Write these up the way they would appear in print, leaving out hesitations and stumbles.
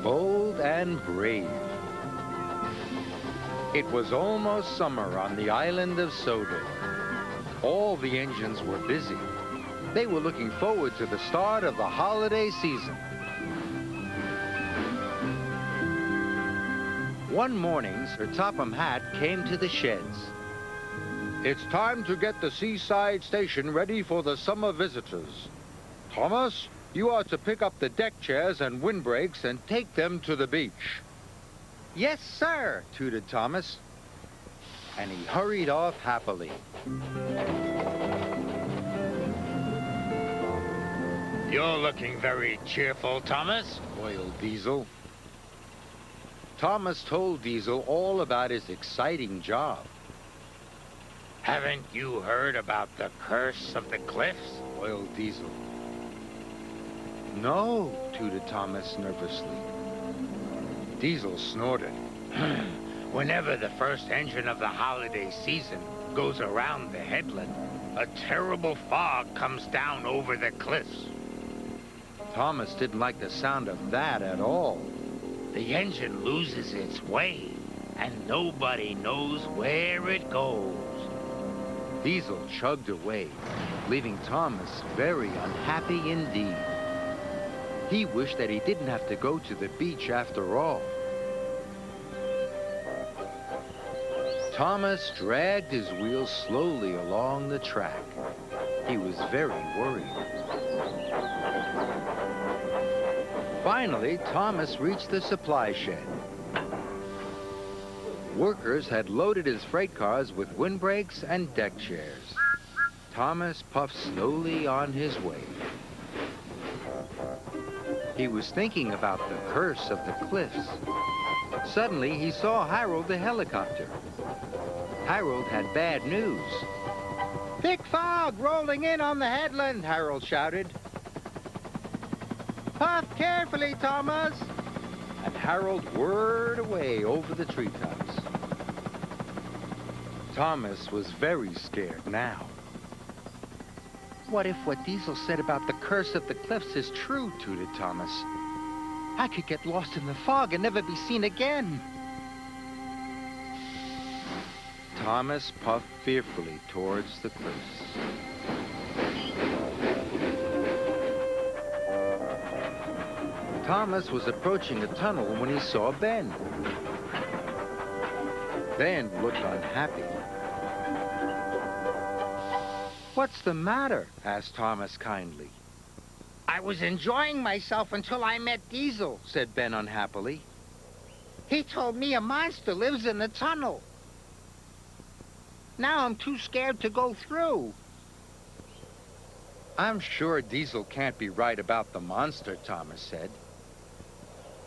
bold and brave. It was almost summer on the island of Sodor. All the engines were busy. They were looking forward to the start of the holiday season. One morning, Sir Topham Hatt came to the sheds. It's time to get the seaside station ready for the summer visitors. Thomas, you are to pick up the deck chairs and windbreaks and take them to the beach. Yes, sir, tooted Thomas. And he hurried off happily. You're looking very cheerful, Thomas, wailed Diesel. Thomas told Diesel all about his exciting job. Haven't you heard about the curse of the cliffs? Wailed Diesel. No, tooted Thomas nervously. Diesel snorted. Whenever the first engine of the holiday season goes around the headland, a terrible fog comes down over the cliffs. Thomas didn't like the sound of that at all. The engine loses its way, and nobody knows where it goes. Diesel chugged away, leaving Thomas very unhappy indeed. He wished that he didn't have to go to the beach after all. Thomas dragged his wheels slowly along the track. He was very worried. Finally, Thomas reached the supply shed. Workers had loaded his freight cars with windbreaks and deck chairs. Thomas puffed slowly on his way. He was thinking about the curse of the cliffs. Suddenly, he saw Harold the helicopter. Harold had bad news. Thick fog rolling in on the headland, Harold shouted. Puff carefully, Thomas. And Harold whirred away over the treetops. Thomas was very scared now. What if what Diesel said about the curse of the cliffs is true, tooted Thomas? I could get lost in the fog and never be seen again. Thomas puffed fearfully towards the cliffs. Thomas was approaching a tunnel when he saw Ben. Ben looked unhappy. What's the matter? Asked Thomas kindly. I was enjoying myself until I met Diesel, said Ben unhappily. He told me a monster lives in the tunnel. Now I'm too scared to go through. I'm sure Diesel can't be right about the monster, Thomas said.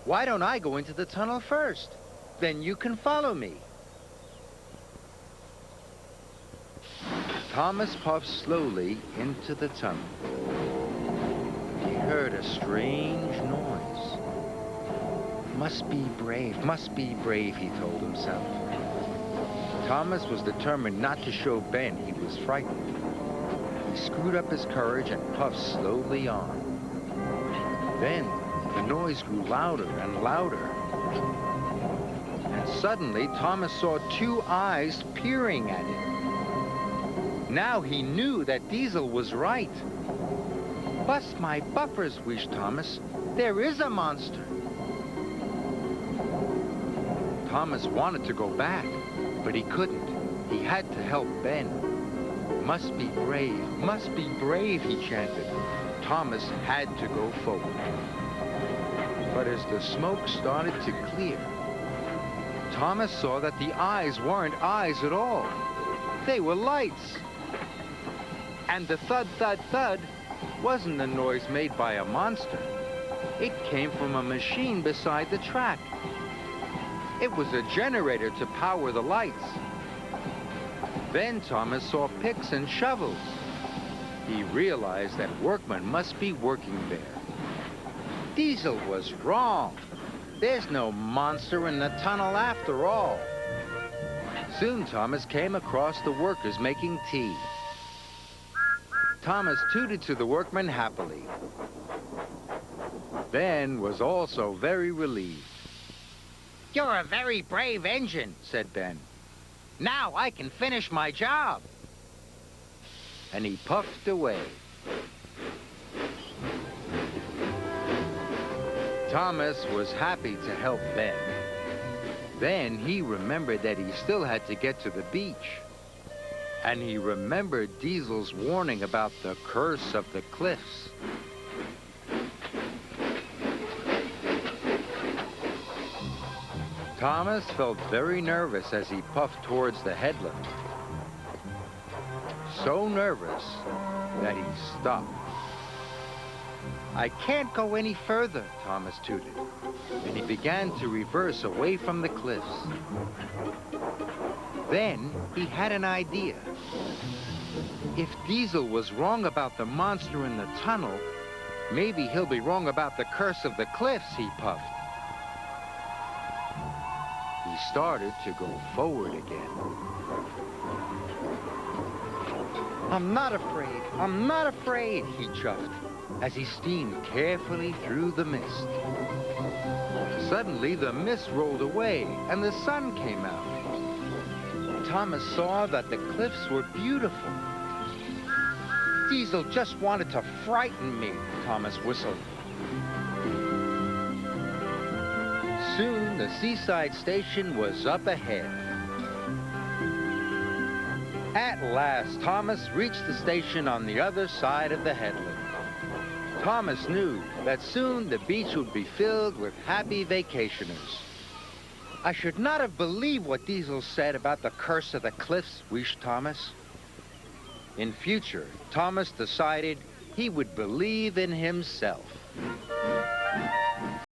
Why don't I go into the tunnel first? Then you can follow me. Thomas puffed slowly into the tunnel. He heard a strange noise. Must be brave, he told himself. Thomas was determined not to show Ben he was frightened. He screwed up his courage and puffed slowly on. Then the noise grew louder and louder. And suddenly Thomas saw two eyes peering at him. Now he knew that Diesel was right. Bust my buffers, wished Thomas. There is a monster. Thomas wanted to go back, but he couldn't. He had to help Ben. Must be brave, he chanted. Thomas had to go forward. But as the smoke started to clear, Thomas saw that the eyes weren't eyes at all. They were lights. And the thud, thud, thud wasn't a noise made by a monster. It came from a machine beside the track. It was a generator to power the lights. Then Thomas saw picks and shovels. He realized that workmen must be working there. Diesel was wrong. There's no monster in the tunnel after all. Soon Thomas came across the workers making tea. Thomas tooted to the workmen happily. Ben was also very relieved. You're a very brave engine, Said Ben, now I can finish my job. and he puffed away. Thomas was happy to help Ben. Then he remembered that he still had to get to the beach. And he remembered Diesel's warning about the curse of the cliffs. Thomas felt very nervous as he puffed towards the headland. So nervous that he stopped. I can't go any further, Thomas tooted, and he began to reverse away from the cliffs. Then he had an idea. If Diesel was wrong about the monster in the tunnel, maybe he'll be wrong about the curse of the cliffs, he puffed. He started to go forward again. I'm not afraid, he chuffed, as he steamed carefully through the mist. Suddenly, the mist rolled away, and the sun came out. Thomas saw that the cliffs were beautiful. Diesel just wanted to frighten me, Thomas whistled. Soon, the seaside station was up ahead. At last, Thomas reached the station on the other side of the headland. Thomas knew that soon the beach would be filled with happy vacationers. I should not have believed what Diesel said about the curse of the cliffs, wished Thomas. In future, Thomas decided he would believe in himself.